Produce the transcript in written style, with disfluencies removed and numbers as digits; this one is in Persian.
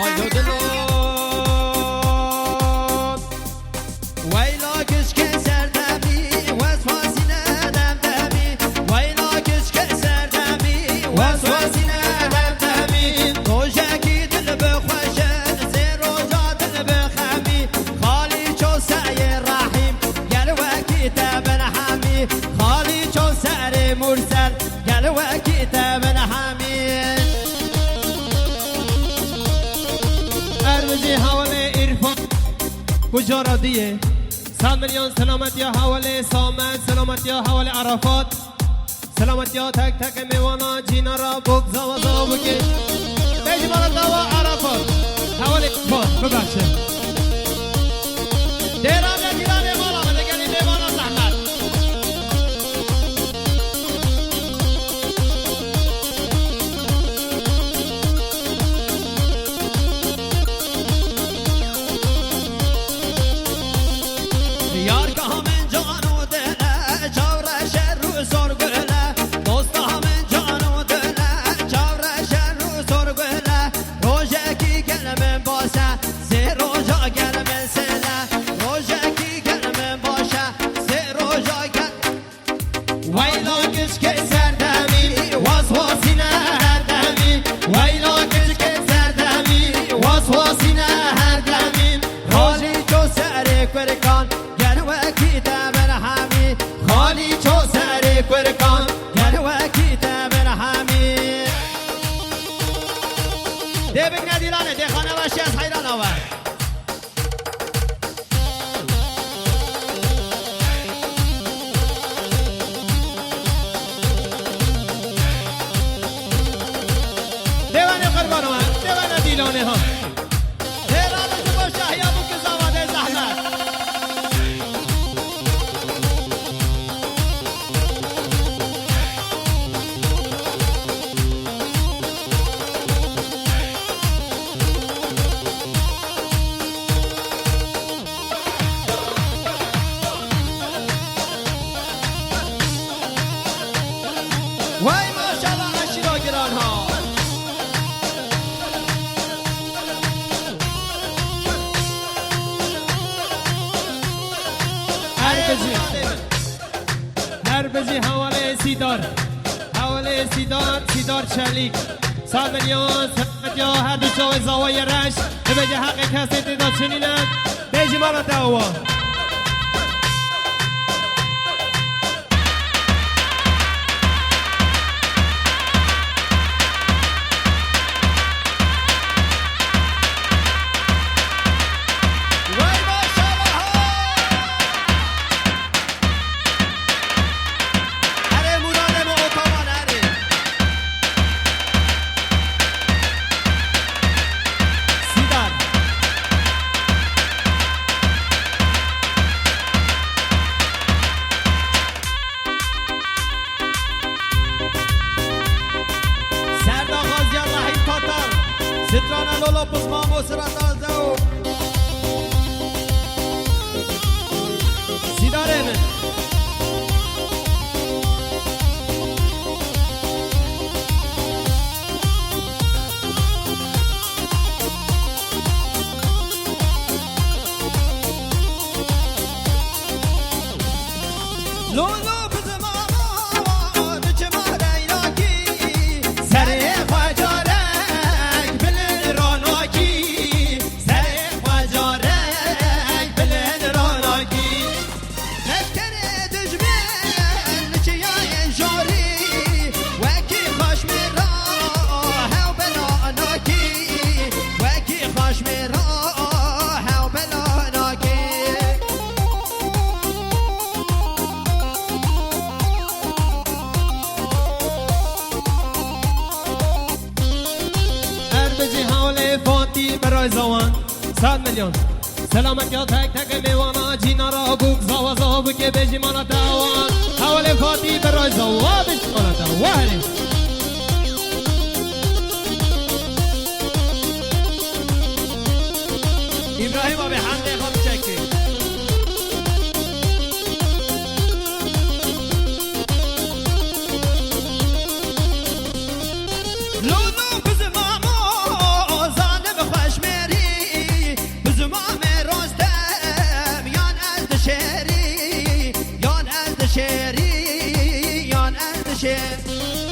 آیو دلو ویلا کش که سردمی وسواسی ندم دمی ویلا کش که سردمی وسواسی ندم دمی روژکی دل بخوشد زی روژا دل بخمی خالی چو سعی رحیم گل وکی تبن حمی خالی چو سعی مرسل گل وکی تبن حمی ارمزی حواله ارفان کجا را دیه 100 میلیون سلامت یا حواله سامت سلامت یا حواله عرفات سلامت یا تک تک میوانا جینا را بگذا و زا بکش بیجی بالا دوا عرفات حواله فات ببخشه دیرانه دیرانه مالا مدگلی میوانا زحمت یار که همین جان و دله چاورش رو سرگله دوست همین جان و دله چاورش رو سرگله روژه کی گلم باشه سه روژا گلم سله روژه کی گلم باشه سه روژا گلم ویلا کش که سردمی واسواسی نه هر دمی ویلا کش که سردمی واسواسی نه هر دمی خالی چو سر کرکان گلوکی تبر همی خالی چو سر کرکان گلوکی تبر همی ده بگ ندیرانه ده خانه باشی از حیران آور دیوانه قربان من دیوانه دیلانه ها دیرانه جو باشه احیابو که زواده زحمت وای ماشاءالله اشیرا گران ها هربزی حواله سیدار حواله سیدار چلیک 100 میلیون سمت یا هر دو شاوه زوای رش ببگه حق کسی دیداد چنینند بیجی مالا دعوا سترانا لولا بسمام و سراتا زو سیداره من لولو بزمام بچما دیناکی سره خواجارک بلن راناکی سره خواجارک بلن راناکی نفکر دجمن چیای جاری وکی خوش میرا هاو بلا ناکی وکی خوش میرا هاو بلا ناکی بجی حال فاتی برای زوان 100 میلیون سلامت یا تک تک میوانا جینا را بگذا و زا بگه بجی مانا دوان حال فاتی برای زوان بجی مانا دوان ابراهیم آبی حمده خواب چکی لونو بز ماما زانه بخوش میشه